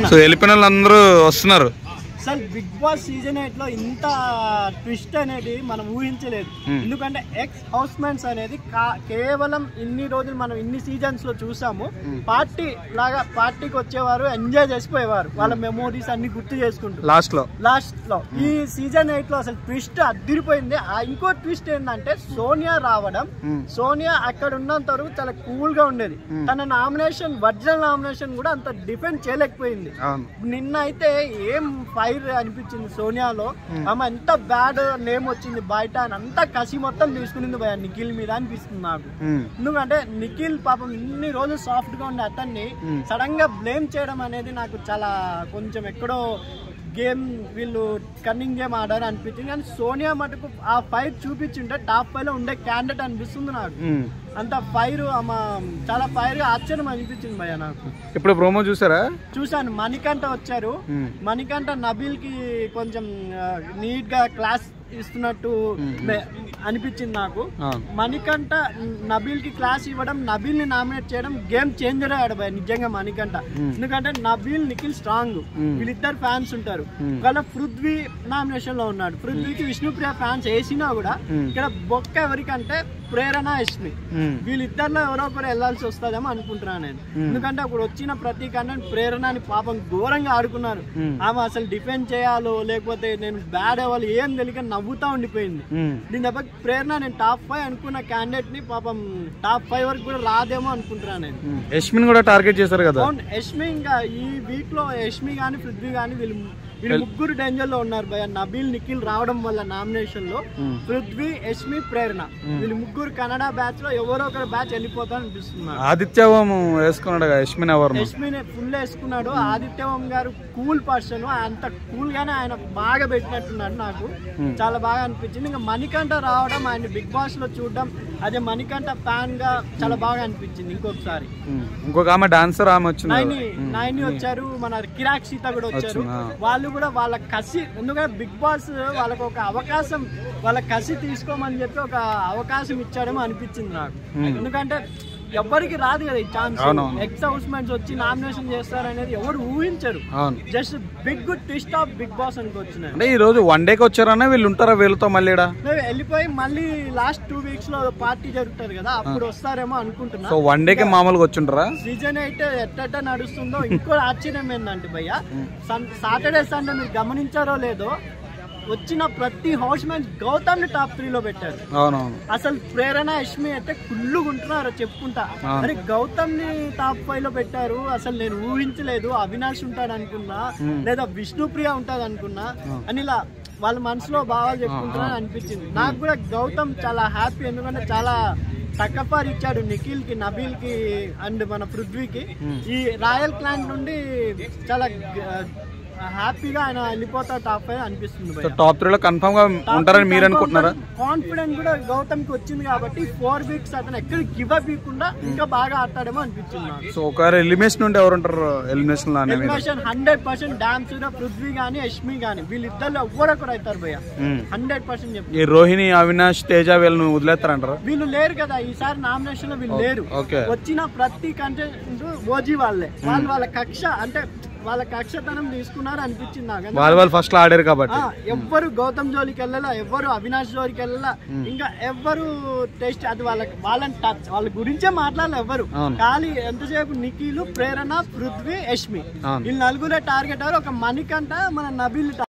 So వెళ్ళిపోయిన వాళ్ళందరూ వస్తున్నారు. అసలు బిగ్ బాస్ సీజన్ 8 లో ఇంత ట్విస్ట్ అనేది మనం ఊహించలేదు. ఎందుకంటే ఎక్స్ హౌస్ మేట్స్ అనేది కేవలం ఇన్ని రోజులు మనం ఇన్ని సీజన్స్ లో చూసాము, పార్టీకి వచ్చేవారు, ఎంజాయ్ చేసిపోయేవారు, వాళ్ళ మెమోరీస్ అన్ని గుర్తు చేసుకుంటూ లాస్ట్ లో ఈ సీజన్ 8 లో అసలు ట్విస్ట్ అదిరిపోయింది. ఇంకో ట్విస్ట్ ఏంటంటే సోనియా రావడం. సోనియా అక్కడ ఉన్నంత వరకు చాలా కూల్ గా ఉండేది. తన నామినేషన్ ఒరిజినల్ నామినేషన్ కూడా అంత డిఫెండ్ చేయలేకపోయింది. నిన్న అయితే ఏం ఫైర్ అనిపించింది సోనియాలో. ఆమె ఎంత బ్యాడ్ నేమ్ వచ్చింది బయట అని అంతా కసి మొత్తం తీసుకునింది భయ నిఖిల్ మీద అనిపిస్తుంది నాకు. ఎందుకంటే నిఖిల్ పాపం ఇన్ని రోజులు సాఫ్ట్ గా ఉండే అతన్ని సడన్ గా బ్లేమ్ చేయడం అనేది నాకు చాలా కొంచెం ఎక్కడో గేమ్ వీళ్ళు కన్నింగ్ గేమ్ ఆడారు అనిపించింది. కానీ సోనియా మటుకు ఆ ఫైర్ చూపించుంటే టాప్ 5 లో ఉండే క్యాండిడేట్ అనిపిస్తుంది నాకు. అంత ఫైర్ చాలా ఫైర్ గా ఆశ్చర్యం అనిపించింది భయ్య నాకు. ఇప్పుడు ప్రోమో చూసాను. మణికంఠ వచ్చారు. మణికంఠ నబీల్ కి కొంచెం నీట్ గా క్లాస్ ఇస్తున్నట్టు అనిపించింది నాకు. మణికంఠ నబీల్ కి క్లాస్ ఇవ్వడం, నబీల్ ని నామినేట్ చేయడం గేమ్ చేంజర్ అయ్యాడు భయ నిజంగా మణికంఠ. ఎందుకంటే నబీల్ నిఖిల్ స్ట్రాంగ్, వీళ్ళిద్దరు ఫ్యాన్స్ ఉంటారు. ఒకవేళ పృథ్వీ నామినేషన్ లో ఉన్నాడు, పృథ్వీకి విష్ణుప్రియ ఫ్యాన్స్ వేసినా కూడా ఇక్కడ బొక్క ఎవరికంటే ప్రేరణ యష్మి, వీళ్ళిద్దరిలో ఎవరో ఒకరు వెళ్లాల్సి వస్తుందేమో అనుకుంటున్నాను నేను. ఎందుకంటే అప్పుడు వచ్చిన ప్రతి కంటెంట్ ప్రేరణని పాపం ఘోరంగా ఆడుకున్నారు. ఆమె అసలు డిఫెండ్ చేయాలో లేకపోతే నేను బ్యాడ్ అవ్వాలి ఏం తెలియక నవ్వుతా ఉండిపోయింది. దీని తప్ప ప్రేరణ నేను టాప్ 5 అనుకున్న క్యాండిడేట్ ని పాపం టాప్ 5 వరకు కూడా రాదేమో అనుకుంటున్నాను నేను. యష్మిని కూడా టార్గెట్ చేశారు కదా. యష్మి ఇంకా ఈ వీక్ లో యష్మి గానీ పృథ్వీ గానీ వీళ్ళు ముగ్గురు డేంజర్ లో ఉన్నారు భయ. నబీల్ నిఖిల్ రావడం వల్ల నామినేషన్ లో పృథ్వీ, యష్మి, ప్రేరణ వీళ్ళు ముగ్గురు కన్నడ బ్యాచ్ లో ఎవరో ఒకరు బ్యాచ్ వెళ్ళిపోతారు అనిపిస్తున్నారు. ఆదిత్యవం వేసుకున్నాడు, యష్మిని ఫుల్ వేసుకున్నాడు. ఆదిత్యవం గారు కూల్ పర్సన్, అంత కూల్ గానే ఆయన బాగా పెట్టినట్టున్నాడు. నాకు చాలా బాగా అనిపించింది. ఇంకా మణికంఠ రావడం, ఆయన బిగ్ బాస్ లో చూడడం, అదే మణికంఠ ఫ్యాన్ గా చాలా బాగా అనిపించింది. ఇంకొక ఆమె డాన్సర్ ఆమె వచ్చింది, నైని వచ్చారు, మన కిరాక్ సీత కూడా వచ్చారు. వాళ్ళు కూడా వాళ్ళ కసి, ఎందుకంటే బిగ్ బాస్ వాళ్ళకు ఒక అవకాశం, వాళ్ళ కసి తీసుకోమని చెప్పి ఒక అవకాశం ఇచ్చాడేమో అనిపించింది నాకు. ఎందుకంటే ఎవరికి రాదు కదా ఈ ఛాన్స్. ఎక్స్ హౌస్ మేట్స్ వచ్చి నామినేషన్ చేస్తారనేది ఎవరు ఊహించరు. Just big twist of Bigg Boss అనుకోవచ్చు. అంటే ఈ రోజు వన్ డేకి వచ్చారన్నా వీళ్ళు ఉంటారా వీళ్ళతో మళ్ళీ వెళ్ళిపోయి మళ్ళీ లాస్ట్ 2 weeks లో పార్టీ జరుగుతుంది కదా, అప్పుడు వస్తారేమో అనుకుంటున్నా. సో వన్ డేకి మామూలుగా వచ్చుంటారా? సీజన్ 8 ఎట్ట నడుస్తుందో. ఇంకో ఆశ్చర్యం ఏంటంటే భయ్య, సాటర్డే సండే మీరు గమనించారో లేదో, వచ్చిన ప్రతి హౌస్ మ్యాన్ గౌతమ్ ని టాప్ 3 లో పెట్టారు. అసలు ప్రేరణ, యష్మి అయితే కుళ్ళుకుంటున్నారు చెప్పుకుంటా. మరి గౌతమ్ ని టాప్ 5 లో పెట్టారు. అసలు నేను ఊహించలేదు. అవినాష్ ఉంటాడు అనుకున్నా, లేదా విష్ణుప్రియ ఉంటది అనుకున్నా అని ఇలా వాళ్ళ మనసులో భావాలు చెప్పుకుంటున్నా అనిపించింది. నాకు కూడా గౌతమ్ చాలా హ్యాపీ. ఎందుకంటే చాలా టక్కఫార్ ఇచ్చాడు నిఖిల్ కి, నబీల్ కి అండ్ మన పృథ్వీకి. ఈ రాయల్ క్లాన్ నుండి చాలా హ్యాపీగా ఆయన వెళ్ళిపోతారు టాప్ 5 అనిపిస్తుంది. టాప్ 3 లో కన్ఫర్మ్ గా ఉంటారని మీరు అనుకుంటున్నారా? కాన్ఫిడెంట్ కూడా గౌతమ్ కి వచ్చింది కాబట్టి 4 weeks అతను ఎక్కడ గివ్ అప్ ఇవ్వకుండా ఇంకా బాగా ఆడతాడేమో అనిపించింది. సో ఒక ఎలిమినేషన్ ఉంటే ఎవరు ఉంటారు ఎలిమినేషన్? 100% డామ్ సూర్య, పృథ్వీ గానీ యష్మి గానీ వీళ్ళిద్దరు ఎవరొకరు అవుతారు భయ్య. 100% చెప్పి ఈ రోహిణి, అవినాష్, తేజ వీళ్ళని వదిలేస్తారంటారు? వీళ్ళు లేరు కదా ఈసారి నామినేషన్ లో, వీళ్ళు లేరు. వచ్చిన ప్రతి కంటెంట్ ఓజీ వాళ్ళే. వాళ్ళ కక్ష అంటే వాళ్ళ కక్షతనం తీసుకున్నారు అనిపించింది నాకు. వాళ్ళు ఫస్ట్ ఆడారు కాబట్టి ఎవ్వరు గౌతమ్ జోలికి వెళ్ళాల, ఎవ్వరు అవినాష్ జోలికి వెళ్ళాల, ఇంకా ఎవ్వరు టెస్ట్ అది వాళ్ళని టచ్ వాళ్ళ గురించే మాట్లాడాలి ఎవ్వరు. ఖాళీ ఎంతసేపు నిఖిల్, ప్రేరణ, పృథ్వీ, యష్మి వీళ్ళు నలుగురే టార్గెట్ అయ్యారు. ఒక మణికంఠ, మన నబీల్